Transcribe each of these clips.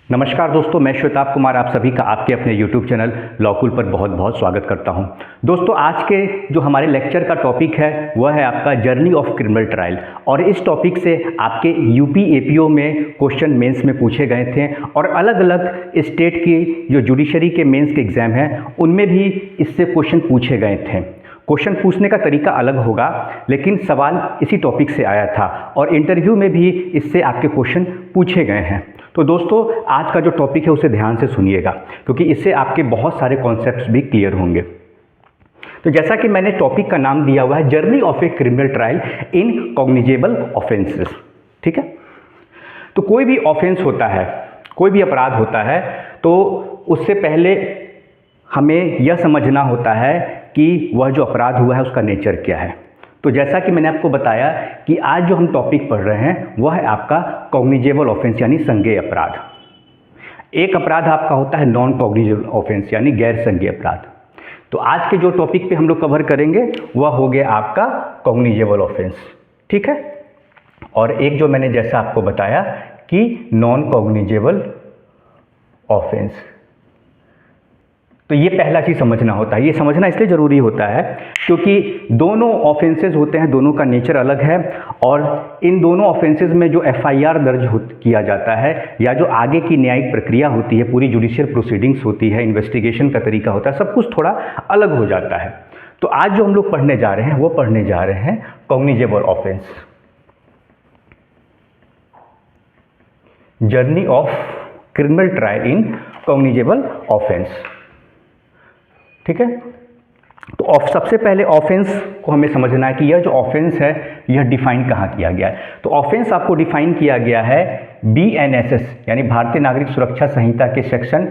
नमस्कार दोस्तों, मैं श्वेताब कुमार आप सभी का आपके अपने YouTube चैनल लॉकुल पर बहुत बहुत स्वागत करता हूं। दोस्तों, आज के जो हमारे लेक्चर का टॉपिक है वह है आपका जर्नी ऑफ क्रिमिनल ट्रायल। और इस टॉपिक से आपके यूपी एपीओ में क्वेश्चन मेंस में पूछे गए थे और अलग अलग स्टेट की जो जुडिशरी के मेंस के एग्ज़ाम हैं उनमें भी इससे क्वेश्चन पूछे गए थे। क्वेश्चन पूछने का तरीका अलग होगा, लेकिन सवाल इसी टॉपिक से आया था और इंटरव्यू में भी इससे आपके क्वेश्चन पूछे गए हैं। तो दोस्तों, आज का जो टॉपिक है उसे ध्यान से सुनिएगा, क्योंकि इससे आपके बहुत सारे कॉन्सेप्ट्स भी क्लियर होंगे। तो जैसा कि मैंने टॉपिक का नाम दिया हुआ है, journey of a criminal trial in cognizable offences. ठीक है, तो कोई भी ऑफेंस होता है, कोई भी अपराध होता है, तो उससे पहले हमें यह समझना होता है कि वह जो अपराध हुआ है उसका नेचर क्या है। तो जैसा कि मैंने आपको बताया कि आज जो हम टॉपिक पढ़ रहे हैं वह है आपका कॉग्निजेबल ऑफेंस यानी संज्ञेय अपराध। एक अपराध आपका होता है नॉन कॉग्निजेबल ऑफेंस यानी गैर संज्ञेय अपराध। तो आज के जो टॉपिक पे हम लोग कवर करेंगे वह हो गया आपका कॉग्निजेबल ऑफेंस। ठीक है, और एक जो मैंने जैसा आपको बताया कि नॉन कॉग्निजेबल ऑफेंस। तो ये पहला चीज़ समझना होता है। ये समझना इसलिए ज़रूरी होता है क्योंकि दोनों ऑफेंसेस होते हैं, दोनों का नेचर अलग है और इन दोनों ऑफेंसेस में जो एफआईआर दर्ज किया जाता है या जो आगे की न्यायिक प्रक्रिया होती है, पूरी जुडिशियल प्रोसीडिंग्स होती है, इन्वेस्टिगेशन का तरीका होता है, सब कुछ थोड़ा अलग हो जाता है। तो आज जो हम लोग पढ़ने जा रहे हैं वो पढ़ने जा रहे हैं cognizable offence, journey of criminal trial in cognizable offence. ठीक है, तो सबसे पहले ऑफेंस को हमें समझना है कि यह जो ऑफेंस है यह डिफाइन कहाँ किया गया है। तो ऑफेंस आपको डिफाइन किया गया है BNSS यानी भारतीय नागरिक सुरक्षा संहिता के सेक्शन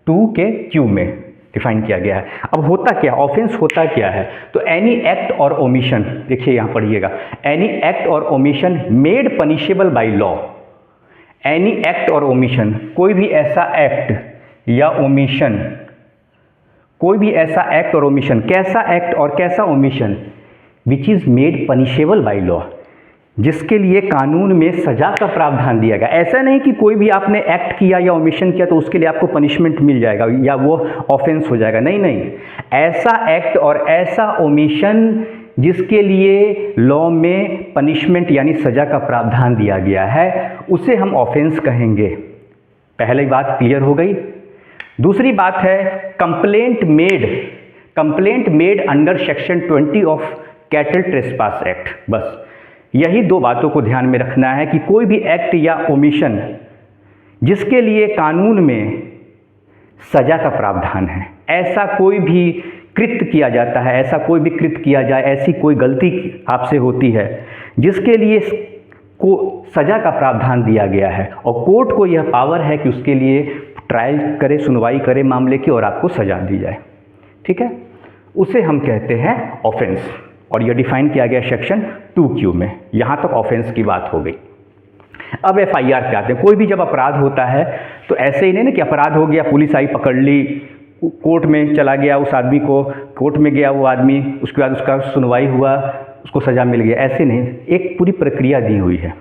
2 के Q में डिफाइन किया गया है। अब होता क्या, ऑफेंस होता क्या है? तो एनी एक्ट और ओमिशन, देखिए यहाँ पढ़िएगा, एनी एक्ट और omission made punishable by law. Any act और ओमिशन, कोई भी ऐसा एक्ट या ओमिशन, कोई भी ऐसा एक्ट और ओमिशन, कैसा एक्ट और कैसा omission, which is made punishable by law, जिसके लिए कानून में सजा का प्रावधान दिया गया। ऐसा नहीं कि कोई भी आपने एक्ट किया या ओमिशन किया तो उसके लिए आपको पनिशमेंट मिल जाएगा या वो ऑफेंस हो जाएगा। नहीं नहीं, ऐसा एक्ट और ऐसा ओमिशन जिसके लिए लॉ में पनिशमेंट यानी सजा का प्रावधान दिया गया है उसे हम ऑफेंस कहेंगे। पहली बात क्लियर हो गई। दूसरी बात है complaint made under section 20 of cattle trespass act. बस यही दो बातों को ध्यान में रखना है कि कोई भी एक्ट या ओमिशन जिसके लिए कानून में सजा का प्रावधान है, ऐसा कोई भी कृत्य किया जाता है, ऐसा कोई भी कृत्य किया जाए, ऐसी कोई गलती आपसे होती है जिसके लिए को सजा का प्रावधान दिया गया है और कोर्ट को यह पावर है कि उसके लिए ट्रायल करे, सुनवाई करे मामले की और आपको सजा दी जाए। ठीक है, उसे हम कहते हैं ऑफेंस और यह डिफाइन किया गया सेक्शन 2Q में। यहाँ तक ऑफेंस की बात हो गई। अब एफआईआर पे आते हैं। कोई भी जब अपराध होता है तो ऐसे ही नहीं ना कि अपराध हो गया, पुलिस आई पकड़ ली, कोर्ट में चला गया, उस आदमी को कोर्ट में गया वो आदमी, उसके बाद उसका सुनवाई हुआ, उसको सजा मिल गया। ऐसे नहीं, एक पूरी प्रक्रिया दी हुई है।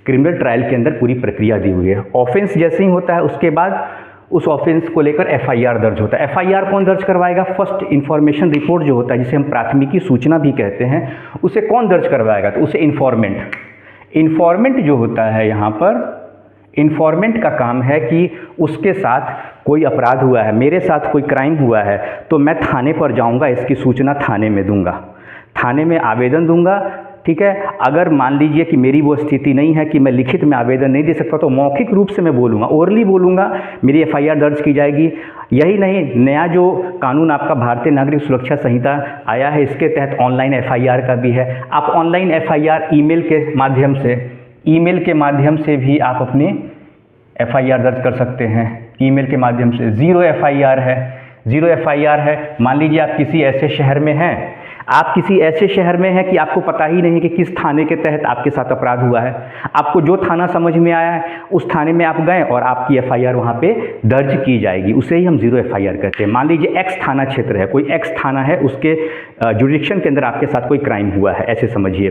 क्रिमिनल ट्रायल के अंदर पूरी प्रक्रिया दी हुई है। ऑफेंस जैसे ही होता है उसके बाद उस ऑफेंस को लेकर एफआईआर दर्ज होता है। एफआईआर कौन दर्ज करवाएगा? फर्स्ट इन्फॉर्मेशन रिपोर्ट जो होता है, जिसे हम प्राथमिकी सूचना भी कहते हैं, उसे कौन दर्ज करवाएगा? तो उसे इन्फॉर्मेंट जो होता है, यहाँ पर इन्फॉर्मेंट का काम है कि उसके साथ कोई अपराध हुआ है, मेरे साथ कोई क्राइम हुआ है, तो मैं थाने पर जाऊँगा, इसकी सूचना थाने में दूंगा, थाने में आवेदन दूंगा। ठीक है, अगर मान लीजिए कि मेरी वो स्थिति नहीं है कि मैं लिखित में आवेदन नहीं दे सकता तो मौखिक रूप से मैं बोलूँगा, ओरली बोलूँगा, मेरी एफआईआर दर्ज की जाएगी। यही नहीं, नया जो कानून आपका भारतीय नागरिक सुरक्षा संहिता आया है, इसके तहत ऑनलाइन एफआईआर का भी है। आप ऑनलाइन एफआईआर ईमेल के माध्यम से भी आप अपनी एफआईआर दर्ज कर सकते हैं। ईमेल के माध्यम से ज़ीरो एफआईआर है। मान लीजिए आप किसी ऐसे शहर में हैं कि आपको पता ही नहीं कि किस थाने के तहत आपके साथ अपराध हुआ है। आपको जो थाना समझ में आया है उस थाने में आप गए और आपकी एफआईआर वहाँ पे दर्ज की जाएगी। उसे ही हम ज़ीरो एफआईआर कहते हैं। मान लीजिए एक्स थाना क्षेत्र है, कोई एक्स थाना है, उसके जुडिक्शन के अंदर आपके साथ कोई क्राइम हुआ है, ऐसे समझिए।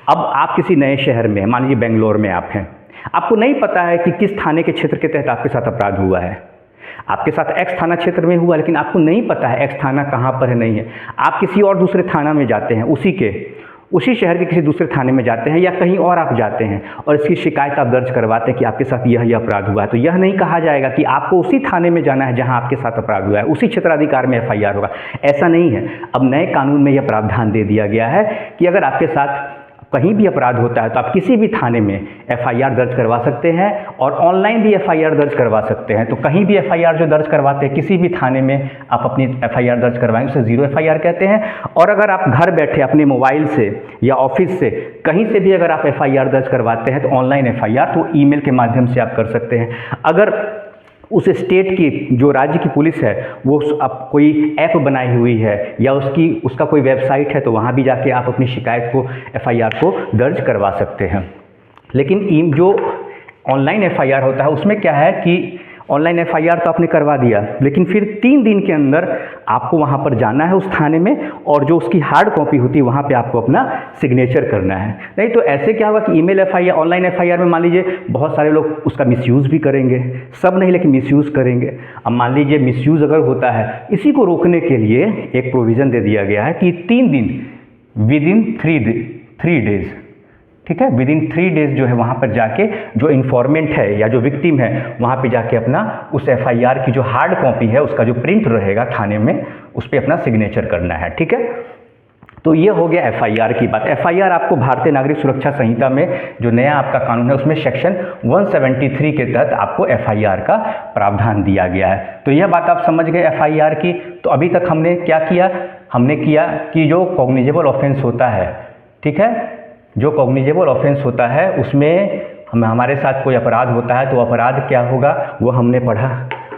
अब आप किसी नए शहर में हैं, मान लीजिए बेंगलोर में आप हैं, आपको नहीं पता है कि किस थाने के क्षेत्र के तहत आपके साथ अपराध हुआ है। आपके साथ एक्स थाना क्षेत्र में हुआ, लेकिन आपको नहीं पता है एक्स थाना कहाँ पर है, नहीं है। आप किसी और दूसरे थाना में जाते हैं, उसी शहर के किसी दूसरे थाने में जाते हैं या कहीं और आप जाते हैं और इसकी शिकायत आप दर्ज करवाते हैं कि आपके साथ यह अपराध हुआ है, तो यह नहीं कहा जाएगा कि आपको उसी थाने में जाना है जहां आपके साथ अपराध हुआ है, उसी क्षेत्राधिकार में एफआईआर होगा। ऐसा नहीं है। अब नए कानून में यह प्रावधान दे दिया गया है कि अगर आपके साथ कहीं भी अपराध होता है तो आप किसी भी थाने में एफआईआर दर्ज करवा सकते हैं और ऑनलाइन भी एफआईआर दर्ज करवा सकते हैं। तो कहीं भी एफआईआर जो दर्ज करवाते हैं, किसी भी थाने में आप अपनी एफआईआर दर्ज करवाएंगे, उसे जीरो एफआईआर कहते हैं। और अगर आप घर बैठे अपने मोबाइल से या ऑफिस से कहीं से भी अगर आप एफआईआर दर्ज करवाते हैं तो ऑनलाइन एफआईआर तो ईमेल के माध्यम से आप कर सकते हैं। अगर उस स्टेट की जो राज्य की पुलिस है वो अब कोई ऐप बनाई हुई है या उसका कोई वेबसाइट है तो वहाँ भी जाके आप अपनी शिकायत को, एफआईआर को दर्ज करवा सकते हैं। लेकिन जो ऑनलाइन एफआईआर होता है उसमें क्या है कि ऑनलाइन एफआईआर तो आपने करवा दिया, लेकिन फिर 3 दिन के अंदर आपको वहाँ पर जाना है उस थाने में और जो उसकी हार्ड कॉपी होती है वहाँ पे आपको अपना सिग्नेचर करना है। नहीं तो ऐसे क्या होगा कि ईमेल एफआईआर, ऑनलाइन एफआईआर में मान लीजिए बहुत सारे लोग उसका मिसयूज़ भी करेंगे, सब नहीं लेकिन मिसयूज़ करेंगे। अब मान लीजिए मिसयूज़ अगर होता है, इसी को रोकने के लिए एक प्रोविज़न दे दिया गया है कि 3 दिन विदिन 3 डेज़, ठीक है, विदिन 3 डेज़ जो है वहाँ पर जाके जो इन्फॉर्मेंट है या जो विक्टिम है वहाँ पे जाके अपना उस एफआईआर की जो हार्ड कॉपी है उसका जो प्रिंट रहेगा थाने में उस पर अपना सिग्नेचर करना है। ठीक है, तो ये हो गया एफआईआर की बात। एफआईआर आपको भारतीय नागरिक सुरक्षा संहिता में जो नया आपका कानून है उसमें सेक्शन 173 के तहत आपको एफआईआर का प्रावधान दिया गया है। तो यह बात आप समझ गए एफआईआर की। तो अभी तक हमने क्या किया, हमने किया कि जो कॉग्निजेबल ऑफेंस होता है, ठीक है, जो कॉग्निजेबल ऑफेंस होता है उसमें हमारे साथ कोई अपराध होता है तो अपराध क्या होगा वो हमने पढ़ा,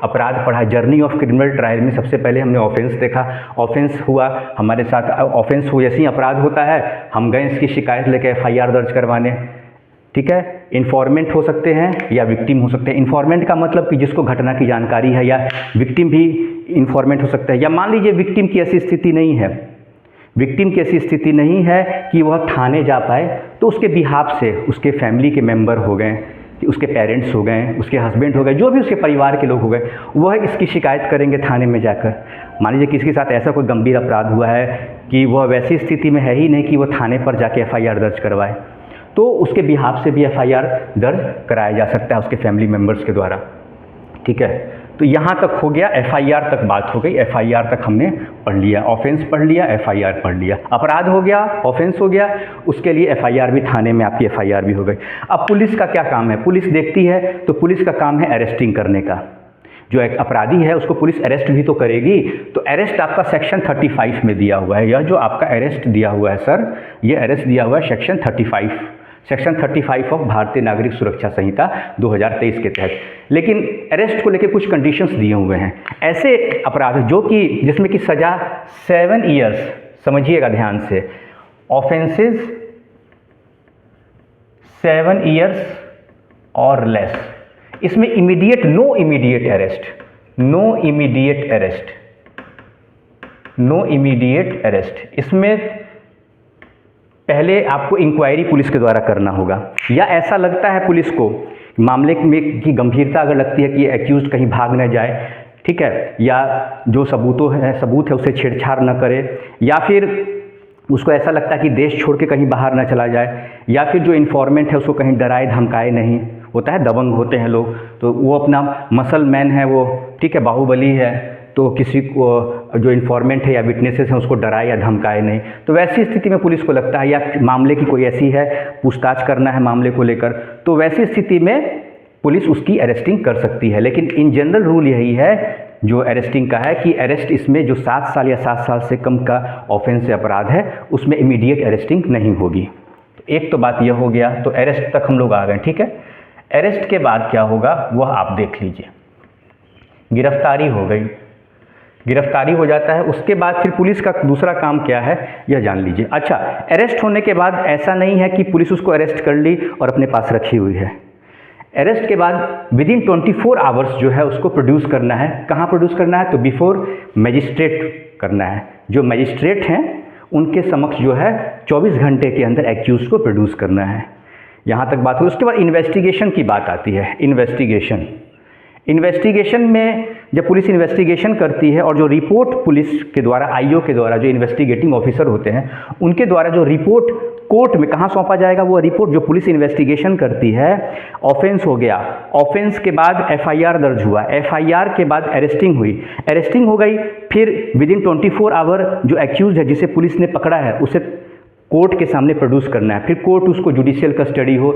अपराध पढ़ा। जर्नी ऑफ क्रिमिनल ट्रायल में सबसे पहले हमने ऑफेंस देखा, ऑफेंस हुआ हमारे साथ, ऑफेंस हुआ ऐसे ही अपराध होता है, हम गए इसकी शिकायत लेकर एफआईआर दर्ज करवाने। ठीक है, इन्फॉर्मेंट हो सकते हैं या विक्टिम हो सकते हैं। इन्फॉर्मेंट का मतलब कि जिसको घटना की जानकारी है, या विक्टिम भी इन्फॉर्मेंट हो सकता है। या मान लीजिए विक्टिम की ऐसी स्थिति नहीं है, विक्टिम की ऐसी स्थिति नहीं है कि वह थाने जा पाए, तो उसके बिहाफ से उसके फैमिली के मेंबर हो गए, उसके पेरेंट्स हो गए, उसके हस्बैंड हो गए, जो भी उसके परिवार के लोग हो गए, वह इसकी शिकायत करेंगे थाने में जाकर। मान लीजिए किसी के साथ ऐसा कोई गंभीर अपराध हुआ है कि वह वैसी स्थिति में है ही नहीं कि वह थाने पर जाके एफआईआर दर्ज करवाए, तो उसके बिहाफ से भी एफआईआर दर्ज कराया जा सकता है उसके फैमिली मेम्बर्स के द्वारा। ठीक है, तो यहाँ तक हो गया, एफआईआर तक बात हो गई। एफआईआर तक हमने पढ़ लिया, ऑफेंस पढ़ लिया, एफआईआर पढ़ लिया, अपराध हो गया, ऑफेंस हो गया, उसके लिए एफआईआर भी, थाने में आपकी एफआईआर भी हो गई। अब पुलिस का क्या काम है, पुलिस देखती है तो पुलिस का काम है अरेस्टिंग करने का। जो एक अपराधी है उसको पुलिस अरेस्ट भी तो करेगी, तो अरेस्ट आपका सेक्शन 35 में दिया हुआ है। यह जो आपका अरेस्ट दिया हुआ है सर, ये अरेस्ट दिया हुआ है सेक्शन 35 ऑफ भारतीय नागरिक सुरक्षा संहिता 2023 के तहत। लेकिन अरेस्ट को लेकर कुछ कंडीशंस दिए हुए हैं। ऐसे अपराध जो कि जिसमें कि सज़ा 7 ईयर्स, समझिएगा ध्यान से, ऑफेंसेस 7 ईयर्स और लेस, इसमें इमीडिएट, नो इमीडिएट अरेस्ट, इसमें पहले आपको इंक्वायरी पुलिस के द्वारा करना होगा, या ऐसा लगता है पुलिस को मामले में की गंभीरता अगर लगती है कि एक्यूज कहीं भाग न जाए, ठीक है, या जो सबूत है उससे छेड़छाड़ न करे, या फिर उसको ऐसा लगता है कि देश छोड़ के कहीं बाहर न चला जाए, या फिर जो इन्फॉर्मेंट है उसको कहीं डराए धमकाए नहीं। होता है दबंग होते हैं लोग, तो वो अपना मसल मैन है वो, ठीक है, बाहुबली है, तो किसी को जो इन्फॉर्मेंट है या विटनेसेस हैं उसको डराए या धमकाए नहीं। तो वैसी स्थिति में पुलिस को लगता है या मामले की कोई ऐसी है, पूछताछ करना है मामले को लेकर, तो वैसी स्थिति में पुलिस उसकी अरेस्टिंग कर सकती है। लेकिन इन जनरल रूल यही है जो अरेस्टिंग का है कि अरेस्ट इसमें जो 7 साल या 7 साल से कम का ऑफेंस या अपराध है उसमें इमीडिएट अरेस्टिंग नहीं होगी। तो एक तो बात यह हो गया, तो अरेस्ट तक हम लोग आ गए। ठीक है, अरेस्ट के बाद क्या होगा वह आप देख लीजिए। गिरफ्तारी हो गई, गिरफ्तारी हो जाता है, उसके बाद फिर पुलिस का दूसरा काम क्या है यह जान लीजिए। अच्छा, अरेस्ट होने के बाद ऐसा नहीं है कि पुलिस उसको अरेस्ट कर ली और अपने पास रखी हुई है। अरेस्ट के बाद विदिन 24 आवर्स जो है उसको प्रोड्यूस करना है। कहाँ प्रोड्यूस करना है, तो बिफोर मजिस्ट्रेट करना है। जो मजिस्ट्रेट हैं उनके समक्ष जो है 24 घंटे के अंदर एक्यूज को प्रोड्यूस करना है। यहाँ तक बात हुई। उसके बाद इन्वेस्टिगेशन की बात आती है। इन्वेस्टिगेशन में जब पुलिस इन्वेस्टिगेशन करती है और जो रिपोर्ट पुलिस के द्वारा, आईओ के द्वारा, जो इन्वेस्टिगेटिंग ऑफिसर होते हैं उनके द्वारा जो रिपोर्ट कोर्ट में कहाँ सौंपा जाएगा, वो रिपोर्ट जो पुलिस इन्वेस्टिगेशन करती है, ऑफेंस हो गया, ऑफेंस के बाद एफआईआर दर्ज हुआ, एफआईआर के बाद अरेस्टिंग हुई, अरेस्टिंग हो गई, फिर विदिन 24 आवर जो एक्यूज है जिसे पुलिस ने पकड़ा है उसे कोर्ट के सामने प्रोड्यूस करना है, फिर कोर्ट उसको जुडिशियल कस्टडी हो,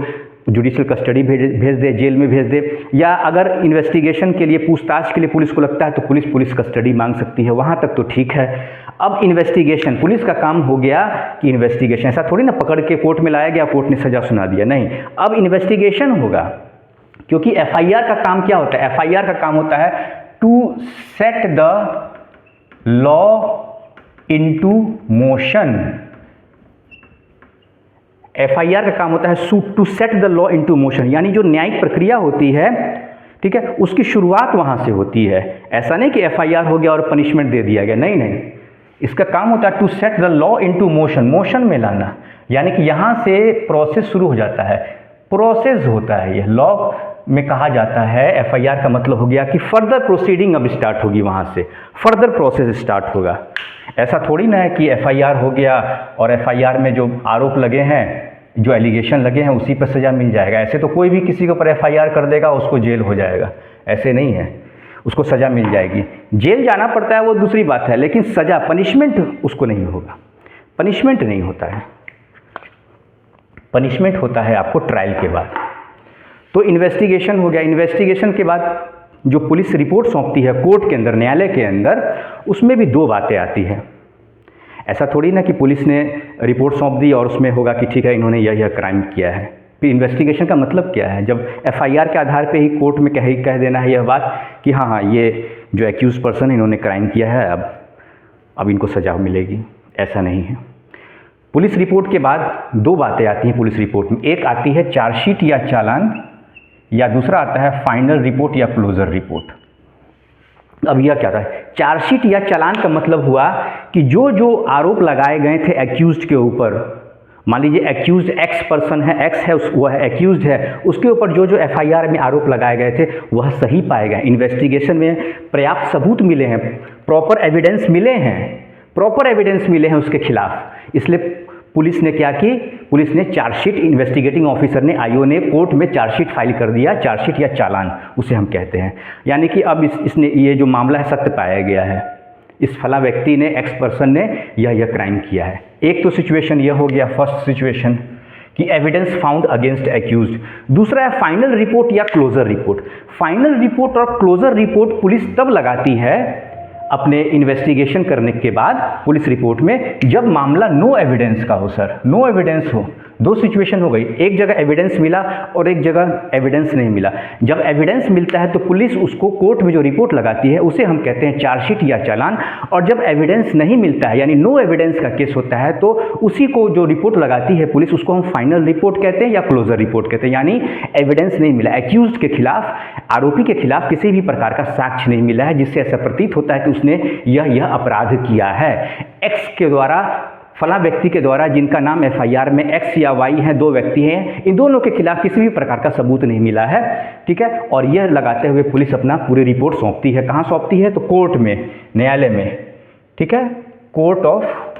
जुडिशियल कस्टडी भेज दे, जेल में भेज दे, या अगर इन्वेस्टिगेशन के लिए, पूछताछ के लिए पुलिस को लगता है तो पुलिस कस्टडी मांग सकती है। वहाँ तक तो ठीक है। अब इन्वेस्टिगेशन, पुलिस का काम हो गया कि इन्वेस्टिगेशन, ऐसा थोड़ी ना पकड़ के कोर्ट में लाया गया, कोर्ट ने सजा सुना दिया, नहीं, अब इन्वेस्टिगेशन होगा। क्योंकि एफआईआर का काम क्या होता है, एफआईआर का काम होता है to set the law into motion. FIR का काम होता है to set the law into motion, यानी जो न्यायिक प्रक्रिया होती है, ठीक है, उसकी शुरुआत वहां से होती है। ऐसा नहीं कि एफआईआर हो गया और पनिशमेंट दे दिया गया, नहीं नहीं, इसका काम होता है to set the law into motion, motion में लाना, यानी कि यहां से प्रोसेस शुरू हो जाता है, प्रोसेस होता है। यह लॉ में कहा जाता है, एफआईआर का मतलब हो गया कि फर्दर प्रोसीडिंग अब स्टार्ट होगी, वहां से फर्दर प्रोसेस स्टार्ट होगा। ऐसा थोड़ी ना है कि एफआईआर हो गया और एफआईआर में जो आरोप लगे हैं, जो एलिगेशन लगे हैं, उसी पर सज़ा मिल जाएगा। ऐसे तो कोई भी किसी के ऊपर एफआईआर कर देगा उसको जेल हो जाएगा, ऐसे नहीं है, उसको सज़ा मिल जाएगी। जेल जाना पड़ता है वो दूसरी बात है, लेकिन सज़ा, पनिशमेंट उसको नहीं होगा, पनिशमेंट नहीं होता है, पनिशमेंट होता है आपको ट्रायल के बाद। तो इन्वेस्टिगेशन हो गया। इन्वेस्टिगेशन के बाद जो पुलिस रिपोर्ट सौंपती है कोर्ट के अंदर, न्यायालय के अंदर, उसमें भी दो बातें आती हैं। ऐसा थोड़ी ना कि पुलिस ने रिपोर्ट सौंप दी और उसमें होगा कि ठीक है इन्होंने यह क्राइम किया है। फिर इन्वेस्टिगेशन का मतलब क्या है, जब एफआईआर के आधार पे ही कोर्ट में कह देना है यह बात कि हाँ ये जो एक्यूज पर्सन है इन्होंने क्राइम किया है, अब इनको सजा मिलेगी, ऐसा नहीं है। पुलिस रिपोर्ट के बाद दो बातें आती हैं पुलिस रिपोर्ट में, एक आती है चार्जशीट या चालान, या दूसरा आता है फाइनल रिपोर्ट या क्लोजर रिपोर्ट। अब यह क्या था, चार्जशीट या चालान का मतलब हुआ कि जो जो आरोप लगाए गए थे एक्यूज्ड के ऊपर, मान लीजिए एक्यूज्ड एक्स पर्सन है, एक्स है, वह एक्यूज्ड है, उसके ऊपर जो जो एफआईआर में आरोप लगाए गए थे वह सही पाए गए, इन्वेस्टिगेशन में पर्याप्त सबूत मिले हैं, प्रॉपर एविडेंस मिले हैं, प्रॉपर एविडेंस मिले हैं उसके खिलाफ, इसलिए पुलिस ने क्या की, पुलिस ने चार्जशीट, इन्वेस्टिगेटिंग ऑफिसर ने, आईओ ने कोर्ट में चार्जशीट फाइल कर दिया, चार्जशीट या चालान उसे हम कहते हैं। यानी कि अब इसने ये जो मामला है सत्य पाया गया है, इस फला व्यक्ति ने, एक्स पर्सन ने यह क्राइम किया है। एक तो सिचुएशन यह हो गया, फर्स्ट सिचुएशन कि एविडेंस फाउंड अगेंस्ट एक्यूज्ड। दूसरा है फाइनल रिपोर्ट या क्लोजर रिपोर्ट। फाइनल रिपोर्ट और क्लोजर रिपोर्ट पुलिस तब लगाती है अपने इन्वेस्टिगेशन करने के बाद पुलिस रिपोर्ट में, जब मामला नो एविडेंस का हो। सर, नो एविडेंस हो, दो सिचुएशन हो गई, एक जगह एविडेंस मिला और एक जगह एविडेंस नहीं मिला। जब एविडेंस मिलता है तो पुलिस उसको कोर्ट में जो रिपोर्ट लगाती है उसे हम कहते हैं चार्जशीट या चालान, और जब एविडेंस नहीं मिलता है यानी नो एविडेंस का केस होता है तो उसी को जो रिपोर्ट लगाती है पुलिस, उसको हम फाइनल रिपोर्ट कहते हैं या क्लोजर रिपोर्ट कहते हैं। यानी एविडेंस नहीं मिला, एक्यूज्ड के खिलाफ, आरोपी के खिलाफ किसी भी प्रकार का साक्ष्य नहीं मिला है जिससे ऐसा प्रतीत होता है कि उसने यह अपराध किया है। एक्स के द्वारा, फला व्यक्ति के द्वारा, जिनका नाम एफआईआर में एक्स या वाई हैं, दो व्यक्ति हैं, इन दोनों के खिलाफ किसी भी प्रकार का सबूत नहीं मिला है, ठीक है। और यह लगाते हुए पुलिस अपना पूरी रिपोर्ट सौंपती है। कहाँ सौंपती है, तो कोर्ट में, न्यायालय में, ठीक है, court of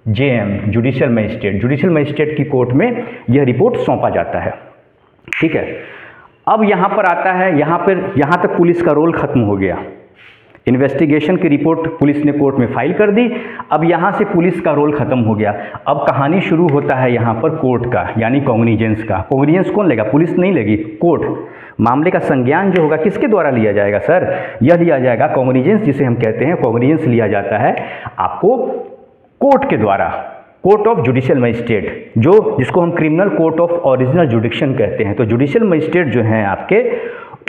JM, judicial magistrate, judicial magistrate की कोर्ट में यह रिपोर्ट सौंपा जाता है, ठीक है। अब यहाँ पर आता है, यहाँ तक पुलिस का रोल खत्म हो गया। इन्वेस्टिगेशन की रिपोर्ट पुलिस ने कोर्ट में फाइल कर दी, अब यहाँ से पुलिस का रोल खत्म हो गया। अब कहानी शुरू होता है यहाँ पर कोर्ट का, यानी कॉग्निजेंस का। कॉग्निजेंस कौन लेगा, पुलिस नहीं लेगी, कोर्ट। मामले का संज्ञान जो होगा किसके द्वारा लिया जाएगा सर, यह लिया जाएगा कॉग्निजेंस, जिसे हम कहते हैं, कॉग्निजेंस लिया जाता है आपको कोर्ट के द्वारा, कोर्ट ऑफ जुडिशियल मजिस्ट्रेट, जिसको हम क्रिमिनल कोर्ट ऑफ ओरिजिनल जुडिक्शन कहते हैं। तो जुडिशियल मजिस्ट्रेट जो हैं आपके,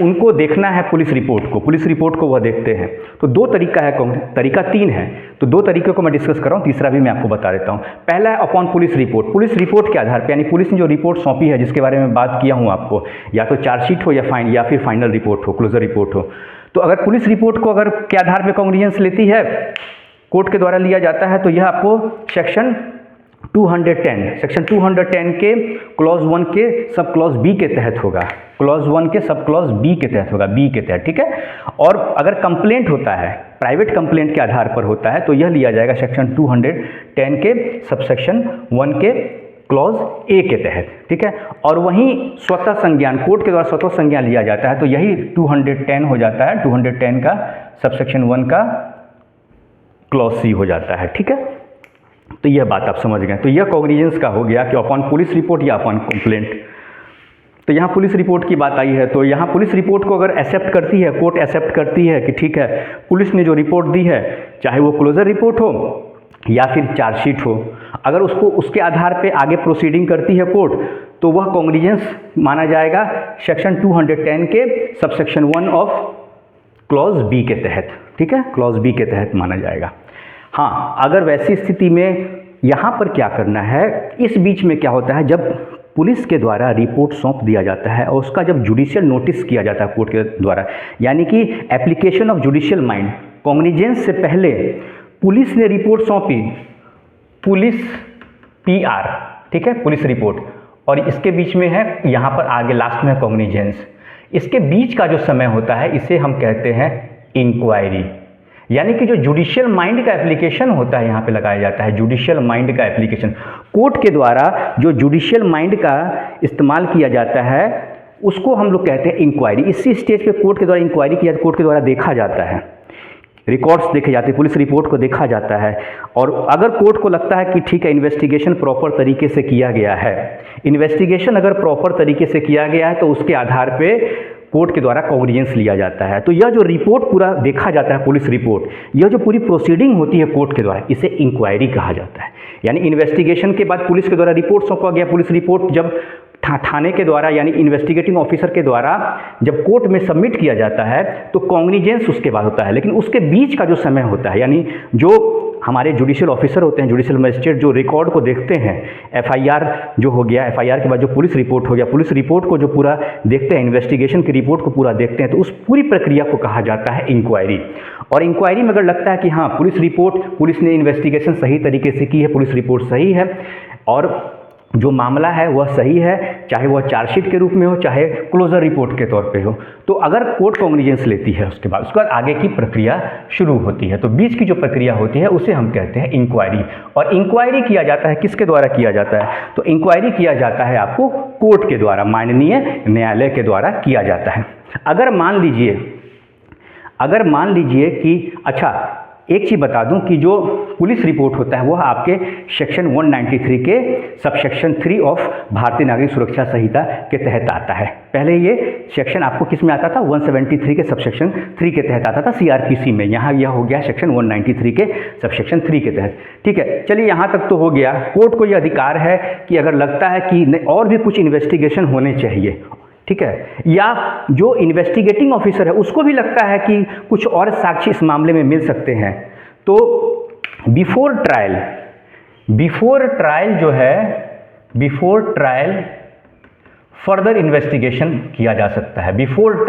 उनको देखना है पुलिस रिपोर्ट को वह देखते हैं। तो दो तरीका है, तरीका तीन है, तो दो तरीके को मैं डिस्कस कर रहा हूँ, तीसरा भी मैं आपको बता देता हूँ। पहला है अपॉन पुलिस रिपोर्ट के आधार पर, यानी पुलिस ने जो रिपोर्ट सौंपी है, जिसके बारे में बात किया हूँ आपको, या तो चार्जशीट हो या फिर फाइनल रिपोर्ट हो, क्लोजर रिपोर्ट हो। तो अगर पुलिस रिपोर्ट को अगर के आधार पर कॉग्निजेंस लेती है, कोर्ट के द्वारा लिया जाता है, तो यह आपको सेक्शन 210 सेक्शन 210 के क्लॉज 1 के सब क्लॉज बी के तहत होगा, क्लॉज 1 के सब क्लॉज बी के तहत होगा, बी के तहत, ठीक है। और अगर कंप्लेंट होता है, प्राइवेट कंप्लेंट के आधार पर होता है, तो यह लिया जाएगा सेक्शन 210 के सबसेक्शन 1 के क्लॉज ए के तहत, ठीक है। और वहीं स्वतः संज्ञान, कोर्ट के द्वारा स्वतः संज्ञान लिया जाता है, तो यही 210 हो जाता है, 210 का सबसेक्शन 1 का क्लॉज सी हो जाता है, ठीक है। तो यह बात आप समझ गए। तो यह कॉग्निजेंस का हो गया कि अपॉन पुलिस रिपोर्ट या अपॉन कंप्लेंट। तो यहाँ पुलिस रिपोर्ट की बात आई है, तो यहाँ पुलिस रिपोर्ट को अगर एक्सेप्ट करती है, कोर्ट एक्सेप्ट करती है कि ठीक है पुलिस ने जो रिपोर्ट दी है, चाहे वो क्लोजर रिपोर्ट हो या फिर चार्जशीट हो, अगर उसको उसके आधार पे आगे प्रोसीडिंग करती है कोर्ट, तो वह कॉग्निजेंस माना जाएगा सेक्शन 210 के सबसेक्शन 1 ऑफ क्लॉज बी के तहत, ठीक है, क्लॉज बी के तहत माना जाएगा। हाँ, अगर वैसी स्थिति में यहाँ पर क्या करना है, इस बीच में क्या होता है, जब पुलिस के द्वारा रिपोर्ट सौंप दिया जाता है और उसका जब जुडिशियल नोटिस किया जाता है कोर्ट के द्वारा, यानी कि application of judicial mind, cognizance से पहले पुलिस ने रिपोर्ट सौंपी, पुलिस PR, ठीक है, पुलिस रिपोर्ट, और इसके बीच में है यहाँ पर आगे लास्ट में कॉग्निजेंस। इसके बीच का जो समय होता है इसे हम कहते हैं इंक्वायरी, यानी कि जो जुडिशियल माइंड का एप्लीकेशन होता है यहाँ पे लगाया जाता है, जुडिशियल माइंड का एप्लीकेशन, कोर्ट के द्वारा जो जुडिशियल माइंड का इस्तेमाल किया जाता है उसको हम लोग कहते हैं इंक्वायरी। इसी स्टेज पे कोर्ट के द्वारा इंक्वायरी किया, कोर्ट के द्वारा देखा जाता है, रिकॉर्ड्स देखे जाते हैं, पुलिस रिपोर्ट को देखा जाता है, और अगर कोर्ट को लगता है कि ठीक है इन्वेस्टिगेशन प्रॉपर तरीके से किया गया है, इन्वेस्टिगेशन अगर प्रॉपर तरीके से किया गया है, तो उसके आधार पे कोर्ट के द्वारा कॉग्निजेंस लिया जाता है। तो यह जो रिपोर्ट पूरा देखा जाता है, पुलिस रिपोर्ट, यह जो पूरी प्रोसीडिंग होती है कोर्ट के द्वारा, इसे इंक्वायरी कहा जाता है। यानी इन्वेस्टिगेशन के बाद पुलिस के द्वारा रिपोर्ट सौंपा गया, पुलिस रिपोर्ट जब थाने के द्वारा यानी इन्वेस्टिगेटिंग ऑफिसर के द्वारा जब कोर्ट में सबमिट किया जाता है, तो कॉग्निजेंस उसके बाद होता है। लेकिन उसके बीच का जो समय होता है, यानी जो हमारे जुडिशियल ऑफिसर होते हैं, जुडिशियल मजिस्ट्रेट, जो रिकॉर्ड को देखते हैं, FIR जो हो गया, FIR के बाद जो पुलिस रिपोर्ट हो गया, पुलिस रिपोर्ट को जो पूरा देखते हैं, इन्वेस्टिगेशन की रिपोर्ट को पूरा देखते हैं, तो उस पूरी प्रक्रिया को कहा जाता है इंक्वायरी। और इंक्वायरी में अगर लगता है कि हाँ पुलिस ने इन्वेस्टिगेशन सही तरीके से की है, पुलिस रिपोर्ट सही है और जो मामला है वह सही है, चाहे वह चार्जशीट के रूप में हो, चाहे क्लोजर रिपोर्ट के तौर पे हो, तो अगर कोर्ट कॉग्निजेंस लेती है उसके बाद आगे की प्रक्रिया शुरू होती है। तो बीच की जो प्रक्रिया होती है उसे हम कहते हैं इंक्वायरी। और इंक्वायरी किया जाता है किसके द्वारा किया जाता है, तो इंक्वायरी किया जाता है आपको कोर्ट के द्वारा, माननीय न्यायालय के द्वारा किया जाता है। अगर मान लीजिए कि अच्छा एक चीज़ बता दूं कि जो पुलिस रिपोर्ट होता है वह आपके सेक्शन 193 के सबसेक्शन 3 ऑफ भारतीय नागरिक सुरक्षा संहिता के तहत आता है। पहले ये सेक्शन आपको किस में आता था, 173 के सबसेक्शन 3 के तहत आता था, CRPC में। यहाँ यह हो गया सेक्शन 193 के सबसेक्शन 3 के तहत, ठीक है। चलिए यहाँ तक तो हो गया। कोर्ट को यह अधिकार है कि अगर लगता है कि और भी कुछ इन्वेस्टिगेशन होने चाहिए, ठीक है, या जो इन्वेस्टिगेटिंग ऑफिसर है उसको भी लगता है कि कुछ और साक्ष्य इस मामले में मिल सकते हैं, तो बिफोर ट्रायल फर्दर इन्वेस्टिगेशन किया जा सकता है। बिफोर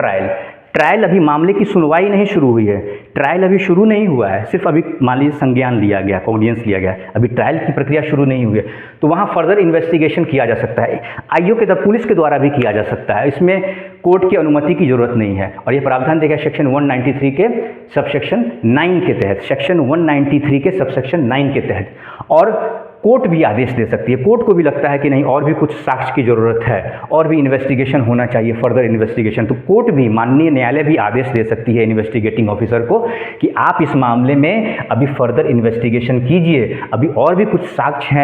ट्रायल अभी मामले की सुनवाई नहीं शुरू हुई है, ट्रायल अभी शुरू नहीं हुआ है, सिर्फ अभी मान लीजिए संज्ञान लिया गया, कॉग्निजेंस लिया गया, अभी ट्रायल की प्रक्रिया शुरू नहीं हुई है, तो वहाँ फर्दर इन्वेस्टिगेशन किया जा सकता है। आईओ के द्वारा, पुलिस के द्वारा भी किया जा सकता है, इसमें कोर्ट की अनुमति की जरूरत नहीं है। और ये प्रावधान देखा सेक्शन 193 के सबसेक्शन 9 के तहत, सेक्शन 193 के सबसेक्शन 9 के तहत। और कोर्ट भी आदेश दे सकती है, कोर्ट को भी लगता है कि नहीं और भी कुछ साक्ष्य की ज़रूरत है, और भी इन्वेस्टिगेशन होना चाहिए, फर्दर इन्वेस्टिगेशन, तो कोर्ट भी, माननीय न्यायालय भी आदेश दे सकती है इन्वेस्टिगेटिंग ऑफिसर को कि आप इस मामले में अभी फर्दर इन्वेस्टिगेशन कीजिए, अभी और भी कुछ साक्ष्य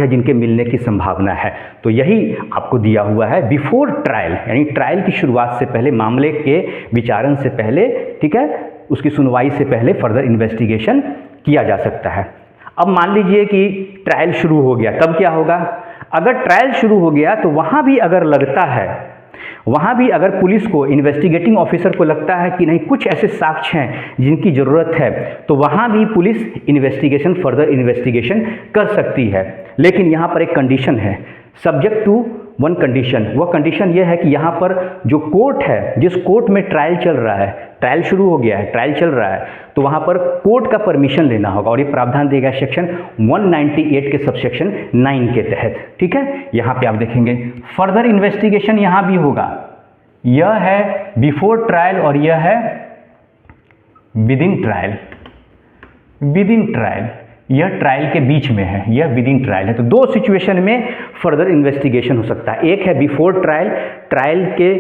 हैं जिनके मिलने की संभावना है। तो यही आपको दिया हुआ है बिफोर ट्रायल, यानी ट्रायल की शुरुआत से पहले, मामले के विचारण से पहले, ठीक है, उसकी सुनवाई से पहले फर्दर इन्वेस्टिगेशन किया जा सकता है। अब मान लीजिए कि ट्रायल शुरू हो गया, तब क्या होगा, अगर ट्रायल शुरू हो गया तो वहाँ भी अगर पुलिस को, इन्वेस्टिगेटिंग ऑफिसर को लगता है कि नहीं कुछ ऐसे साक्ष्य हैं जिनकी ज़रूरत है, तो वहाँ भी पुलिस फर्दर इन्वेस्टिगेशन कर सकती है। लेकिन यहाँ पर एक कंडीशन है, सब्जेक्ट टू वन कंडीशन, वह कंडीशन यह है कि यहाँ पर जो कोर्ट है, जिस कोर्ट में ट्रायल चल रहा है, ट्रायल शुरू हो गया है, ट्रायल चल रहा है, तो वहाँ पर कोर्ट का परमिशन लेना होगा और ये प्रावधान दिया गया सेक्शन 198 के सबसेक्शन 9 के तहत। ठीक है, यहाँ पे आप देखेंगे फर्दर इन्वेस्टिगेशन यहाँ भी होगा। यह है बिफोर ट्रायल और यह है with in trial. With in trial, यह ट्रायल के बीच में है, यह विद इन ट्रायल है। तो दो सिचुएशन में फर्दर इन्वेस्टिगेशन हो सकता है। एक है बिफोर ट्रायल, ट्रायल के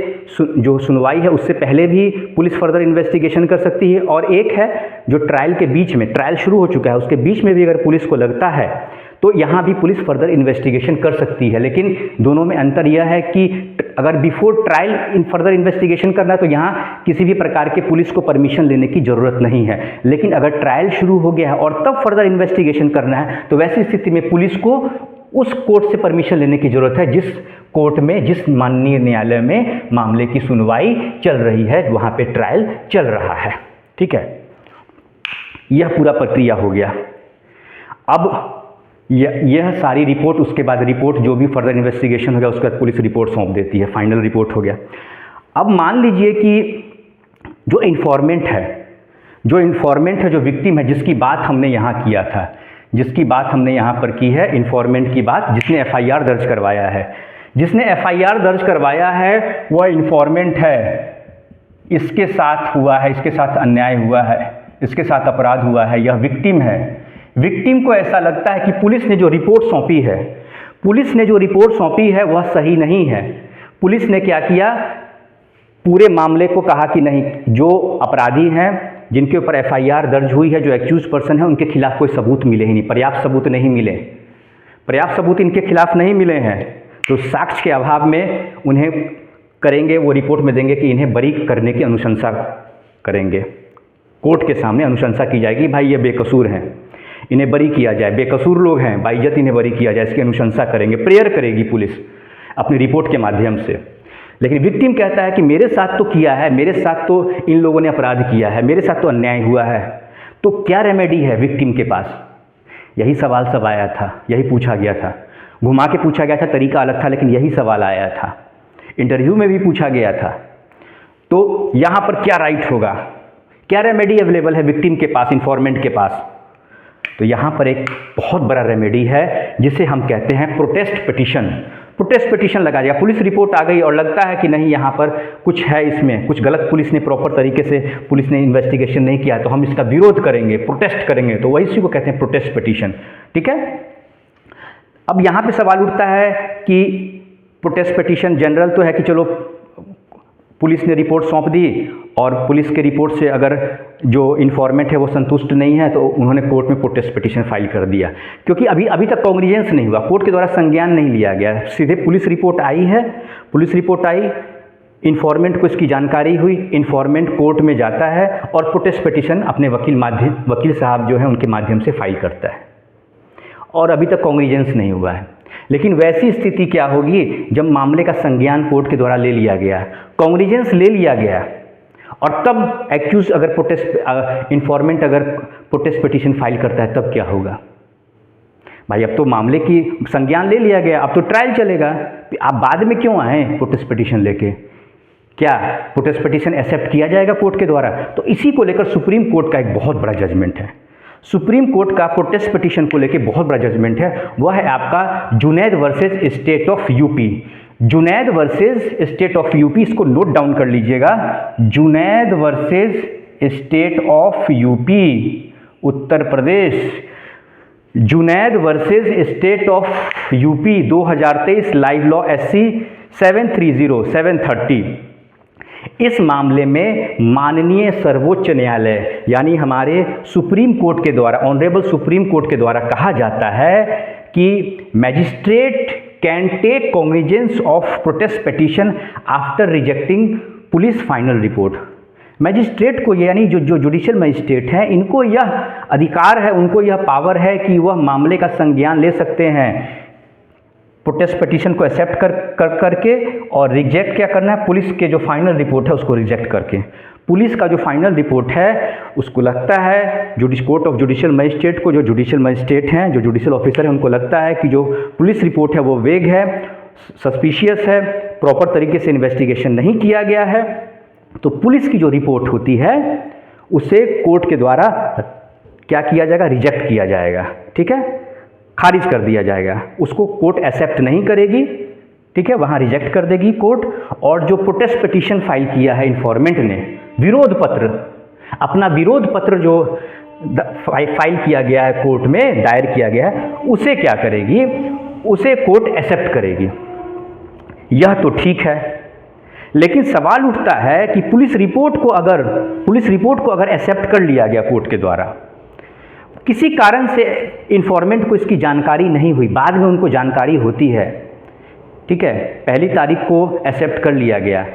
जो सुनवाई है उससे पहले भी पुलिस फर्दर इन्वेस्टिगेशन कर सकती है, और एक है जो ट्रायल के बीच में, ट्रायल शुरू हो चुका है उसके बीच में भी अगर पुलिस को लगता है तो यहाँ भी पुलिस फर्दर इन्वेस्टिगेशन कर सकती है। लेकिन दोनों में अंतर यह है कि अगर before trial in further investigation करना है तो यहाँ किसी भी प्रकार के पुलिस को परमिशन लेने की ज़रूरत नहीं है। लेकिन अगर ट्रायल शुरू हो गया है और तब फर्दर इन्वेस्टिगेशन करना है तो वैसी स्थिति में पुलिस को उस कोर्ट से परमिशन लेने की ज़रूरत है जिस कोर्ट में, जिस माननीय न्यायालय में मामले की सुनवाई चल रही है, वहाँ पे ट्रायल चल रहा है। ठीक है, यह पूरा प्रक्रिया हो गया। अब यह सारी रिपोर्ट, उसके बाद रिपोर्ट जो भी फर्दर इन्वेस्टिगेशन हो गया उसके बाद पुलिस रिपोर्ट सौंप देती है, फाइनल रिपोर्ट हो गया। अब मान लीजिए कि जो इन्फॉर्मेंट है, जो विक्टिम है, जिसकी बात हमने यहाँ किया था, जिसकी बात हमने यहाँ पर की है, इन्फॉर्मेंट की बात, जिसने एफआईआर दर्ज करवाया है, जिसने एफआईआर दर्ज करवाया है वह इन्फॉर्मेंट है, इसके साथ हुआ है, इसके साथ अन्याय हुआ है, इसके साथ अपराध हुआ है, यह विक्टिम है। विक्टिम को ऐसा लगता है कि पुलिस ने जो रिपोर्ट सौंपी है, पुलिस ने जो रिपोर्ट सौंपी है वह सही नहीं है। पुलिस ने क्या किया, पूरे मामले को कहा कि नहीं, जो अपराधी हैं, जिनके ऊपर एफआईआर दर्ज हुई है, जो एक्यूज पर्सन है, उनके खिलाफ कोई सबूत मिले ही नहीं, पर्याप्त सबूत नहीं मिले, पर्याप्त सबूत इनके खिलाफ नहीं मिले हैं, तो साक्ष्य के अभाव में उन्हें करेंगे, वो रिपोर्ट में देंगे कि इन्हें बरी करने की अनुशंसा करेंगे। कोर्ट के सामने अनुशंसा की जाएगी, भाई ये बेकसूर हैं, इन्हें बरी किया जाए, बेकसूर लोग हैं, बाइज्जत इन्हें बरी किया जाए, इसकी अनुशंसा करेंगे, प्रेयर करेगी पुलिस अपनी रिपोर्ट के माध्यम से। लेकिन विक्टिम कहता है कि मेरे साथ तो किया है, मेरे साथ तो इन लोगों ने अपराध किया है, मेरे साथ तो अन्याय हुआ है, तो क्या रेमेडी है विक्टिम के पास? यही सवाल सब आया था, यही पूछा गया था, घुमा के पूछा गया था, तरीका अलग था, लेकिन यही सवाल आया था, इंटरव्यू में भी पूछा गया था। तो यहाँ पर क्या राइट होगा, क्या रेमेडी अवेलेबल है विक्टिम के पास, इन्फॉर्मेंट के पास? तो यहाँ पर एक बहुत बड़ा रेमेडी है जिसे हम कहते हैं प्रोटेस्ट पिटीशन। प्रोटेस्ट पिटीशन लगा दिया, पुलिस रिपोर्ट आ गई और लगता है कि नहीं यहाँ पर कुछ है, इसमें कुछ गलत, पुलिस ने प्रॉपर तरीके से पुलिस ने इन्वेस्टिगेशन नहीं किया, तो हम इसका विरोध करेंगे, प्रोटेस्ट करेंगे, तो वही को कहते हैं प्रोटेस्ट पिटीशन। ठीक है, अब यहाँ पे सवाल उठता है कि प्रोटेस्ट पिटीशन जनरल तो है कि चलो पुलिस ने रिपोर्ट सौंप दी और पुलिस के रिपोर्ट से अगर जो इन्फॉर्मेंट है वो संतुष्ट नहीं है तो उन्होंने कोर्ट में प्रोटेस्ट पिटीशन फाइल कर दिया, क्योंकि अभी तक कॉन्ग्निजेंस नहीं हुआ, कोर्ट के द्वारा संज्ञान नहीं लिया गया, सीधे पुलिस रिपोर्ट आई है, पुलिस रिपोर्ट आई, इन्फॉर्मेंट को इसकी जानकारी हुई, इन्फॉर्मेंट कोर्ट में जाता है और प्रोटेस्ट पिटीशन अपने वकील साहब जो है उनके माध्यम से फाइल करता है, और अभी तक कॉन्ग्निजेंस नहीं हुआ है। लेकिन वैसी स्थिति क्या होगी जब मामले का संज्ञान कोर्ट के द्वारा ले लिया गया, कॉन्ग्निजेंस ले लिया गया, और तब एक्यूज अगर इन्फॉर्मेंट अगर प्रोटेस्ट पिटीशन फाइल करता है, तब क्या होगा? भाई अब तो मामले की संज्ञान ले लिया गया, अब तो ट्रायल चलेगा, आप बाद में क्यों आए प्रोटेस्ट पिटीशन लेके? क्या प्रोटेस्ट पिटीशन एक्सेप्ट किया जाएगा कोर्ट के द्वारा? तो इसी को लेकर सुप्रीम कोर्ट का एक बहुत बड़ा जजमेंट है। सुप्रीम कोर्ट का प्रोटेस्ट पिटीशन को लेकर बहुत बड़ा जजमेंट है, वह है आपका Junaid versus state of UP. Junaid versus state of UP, इसको नोट डाउन कर लीजिएगा, Junaid versus state of UP, Uttar Pradesh. Junaid versus state of UP 2023, live law SC 730-730। इस मामले में माननीय सर्वोच्च न्यायालय यानी हमारे सुप्रीम कोर्ट के द्वारा, ऑनरेबल सुप्रीम कोर्ट के द्वारा कहा जाता है कि magistrate can take cognizance of protest petition after rejecting police final report. Magistrate को, यानी जो जुडिशियल मैजिस्ट्रेट हैं, इनको यह अधिकार है, उनको यह पावर है कि वह मामले का संज्ञान ले सकते हैं, प्रोटेस्ट पिटीशन को एक्सेप्ट करके और रिजेक्ट क्या करना है, पुलिस के जो फाइनल रिपोर्ट है उसको रिजेक्ट करके। पुलिस का जो फाइनल रिपोर्ट है उसको लगता है कोर्ट ऑफ जुडिशियल मजिस्ट्रेट को, जो जुडिशियल मजिस्ट्रेट हैं, जो जुडिशियल ऑफिसर हैं, उनको लगता है कि जो पुलिस रिपोर्ट है वो वेग है, सस्पिशियस है, प्रॉपर तरीके से इन्वेस्टिगेशन नहीं किया गया है, तो पुलिस की जो रिपोर्ट होती है उसे कोर्ट के द्वारा क्या किया जाएगा, रिजेक्ट किया जाएगा, ठीक है, खारिज कर दिया जाएगा। उसको कोर्ट एक्सेप्ट नहीं करेगी, ठीक है, वहाँ रिजेक्ट कर देगी कोर्ट। और जो प्रोटेस्ट पिटीशन फाइल किया है इन्फॉर्मेंट ने, विरोध पत्र, अपना विरोध पत्र जो फाइल किया गया है कोर्ट में, दायर किया गया है, उसे क्या करेगी, उसे कोर्ट एक्सेप्ट करेगी। यह तो ठीक है, लेकिन सवाल उठता है कि पुलिस रिपोर्ट को अगर एक्सेप्ट कर लिया गया कोर्ट के द्वारा, किसी कारण से इन्फॉर्मेंट को इसकी जानकारी नहीं हुई, बाद में उनको जानकारी होती है, ठीक है, पहली तारीख को एक्सेप्ट कर लिया गया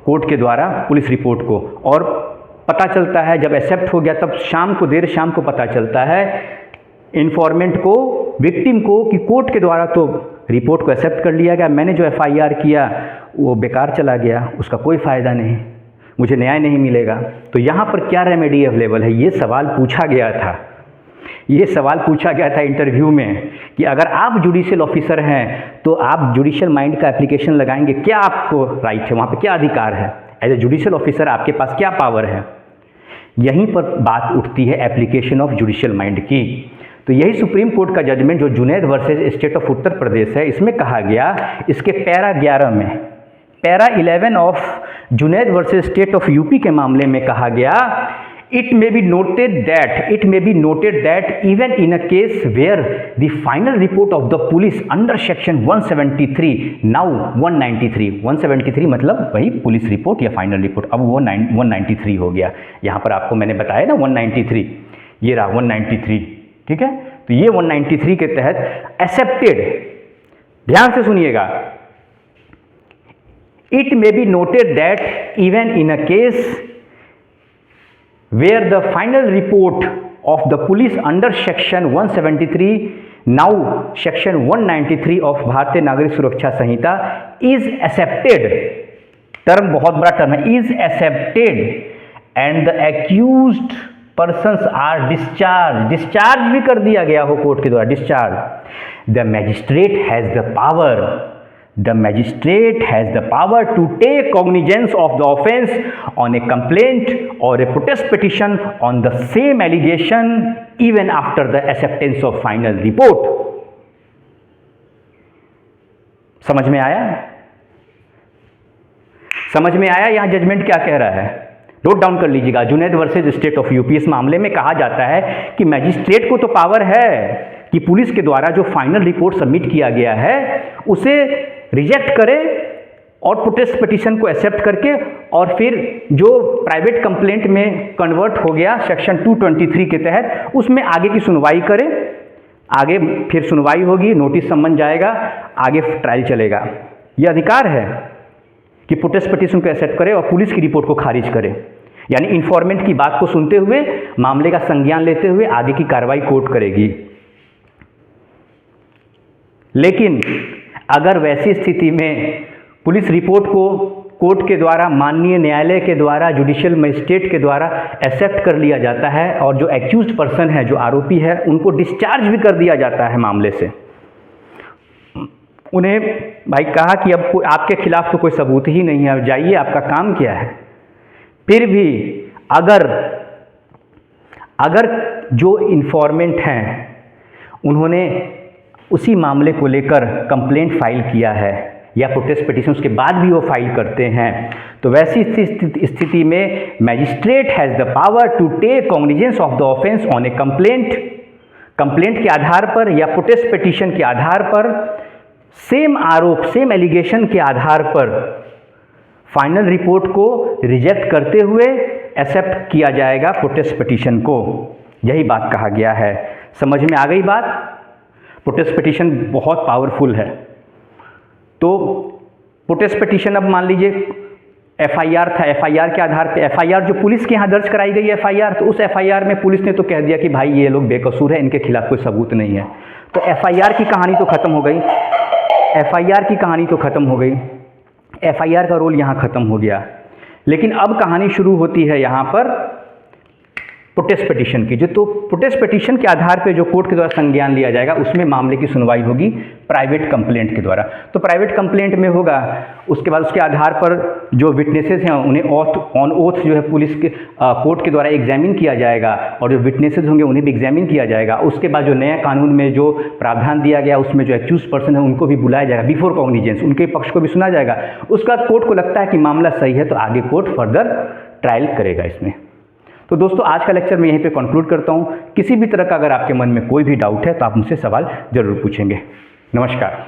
कोर्ट के द्वारा पुलिस रिपोर्ट को, और पता चलता है जब एक्सेप्ट हो गया तब देर शाम को पता चलता है इन्फॉर्मेंट को, विक्टिम को, कि कोर्ट के द्वारा तो रिपोर्ट को एक्सेप्ट कर लिया गया, मैंने जो एफआईआर किया वो बेकार चला गया, उसका कोई फ़ायदा नहीं, मुझे न्याय नहीं मिलेगा। तो यहाँ पर क्या रेमेडी अवेलेबल है, ये सवाल पूछा गया था। ये सवाल पूछा गया था इंटरव्यू में कि अगर आप जुडिशियल ऑफिसर हैं तो आप जुडिशियल माइंड का एप्लीकेशन लगाएंगे, क्या आपको राइट है, वहाँ पे क्या अधिकार है, एज ए जुडिशियल ऑफिसर आपके पास क्या पावर है। यहीं पर बात उठती है एप्लीकेशन ऑफ जुडिशियल माइंड की। तो यही सुप्रीम कोर्ट का जजमेंट जो Junaid versus state of Uttar Pradesh है, इसमें कहा गया, इसके पैरा 11 में, para 11 of Junaid versus state of UP के मामले में कहा गया, It may be noted that even in a case where the final report of the police under section 173, now 173 मतलब वही पुलिस रिपोर्ट या फाइनल रिपोर्ट, अब वो 193 हो गया। यहाँ पर आपको मैंने बताया ना 193, ये रहा 193, ठीक है। तो ये 193 के तहत एक्सेप्टेड, ध्यान से सुनिएगा, It may be noted that even in a case where the final report of the police under section 173, now section 193 of भारतीय नागरिक सुरक्षा संहिता is accepted, टर्म बहुत बड़ा टर्म है, is accepted and the accused persons are discharged भी कर दिया गया हो कोर्ट के द्वारा, discharge, the magistrate has the power to take cognizance of the offence on a complaint or a protest petition on the same allegation even after the acceptance of final report। समझ में आया? यहां judgement क्या कह रहा है, note down कर लीजिएगा। Junaid versus state of UP, इस मामले में कहा जाता है कि मैजिस्ट्रेट को तो पावर है कि पुलिस के द्वारा जो फाइनल रिपोर्ट सबमिट किया गया है उसे रिजेक्ट करे और प्रोटेस्ट पिटीशन को एक्सेप्ट करके, और फिर जो प्राइवेट कंप्लेंट में कन्वर्ट हो गया सेक्शन 223 के तहत, उसमें आगे की सुनवाई करे, आगे फिर सुनवाई होगी, नोटिस सम्मन जाएगा, आगे ट्रायल चलेगा। यह अधिकार है कि प्रोटेस्ट पिटीशन को एक्सेप्ट करे और पुलिस की रिपोर्ट को खारिज करे, यानी इन्फॉर्मेंट की बात को सुनते हुए, मामले का संज्ञान लेते हुए आगे की कार्रवाई कोर्ट करेगी। लेकिन अगर वैसी स्थिति में पुलिस रिपोर्ट को कोर्ट के द्वारा, माननीय न्यायालय के द्वारा, जुडिशियल मजिस्ट्रेट के द्वारा एक्सेप्ट कर लिया जाता है और जो एक्यूज्ड पर्सन है, जो आरोपी है, उनको डिस्चार्ज भी कर दिया जाता है मामले से, उन्हें भाई कहा कि अब आपके खिलाफ तो कोई सबूत ही नहीं है, अब जाइए, आपका काम क्या है, फिर भी अगर जो इन्फॉर्मेंट हैं उन्होंने उसी मामले को लेकर कंप्लेंट फाइल किया है या प्रोटेस्ट पिटीशन उसके बाद भी वो फाइल करते हैं, तो वैसी स्थिति में magistrate has the power to take cognizance of the offence on a complaint के आधार पर या प्रोटेस्ट पिटीशन के आधार पर, सेम आरोप, सेम एलिगेशन के आधार पर फाइनल रिपोर्ट को रिजेक्ट करते हुए एक्सेप्ट किया जाएगा प्रोटेस्ट पिटीशन को। यही बात कहा गया है। समझ में आ गई बात? प्रोटेस्ट पिटीशन बहुत पावरफुल है। तो प्रोटेस्ट पिटीशन, अब मान लीजिए एफआईआर था, एफआईआर के आधार पे, एफआईआर जो पुलिस के यहाँ दर्ज कराई गई एफआईआर, तो उस एफआईआर में पुलिस ने तो कह दिया कि भाई ये लोग बेकसूर है, इनके खिलाफ कोई सबूत नहीं है, तो एफआईआर की कहानी तो खत्म हो गई, एफआईआर का रोल यहाँ ख़त्म हो गया। लेकिन अब कहानी शुरू होती है यहाँ पर प्रोटेस्ट पिटीशन की, जो तो प्रोटेस्ट पिटीशन के आधार पे जो कोर्ट के द्वारा संज्ञान लिया जाएगा उसमें मामले की सुनवाई होगी प्राइवेट कंप्लेंट के द्वारा। तो प्राइवेट कंप्लेंट में होगा, उसके बाद उसके आधार पर जो विटनेसेस हैं उन्हें ऑन ओथ जो है पुलिस के कोर्ट के द्वारा एग्जामिन किया जाएगा, और जो विटनेसेस होंगे उन्हें भी एग्जामिन किया जाएगा। उसके बाद जो नया कानून में जो प्रावधान दिया गया उसमें जो एक्यूज पर्सन है उनको भी बुलाया जाएगा बिफोर कॉग्निजेंस, उनके पक्ष को भी सुना जाएगा। उसके बाद कोर्ट को लगता है कि मामला सही है तो आगे कोर्ट फर्दर ट्रायल करेगा इसमें। तो दोस्तों आज का लेक्चर मैं यहीं पे कंक्लूड करता हूँ। किसी भी तरह का अगर आपके मन में कोई भी डाउट है तो आप मुझसे सवाल जरूर पूछेंगे। नमस्कार।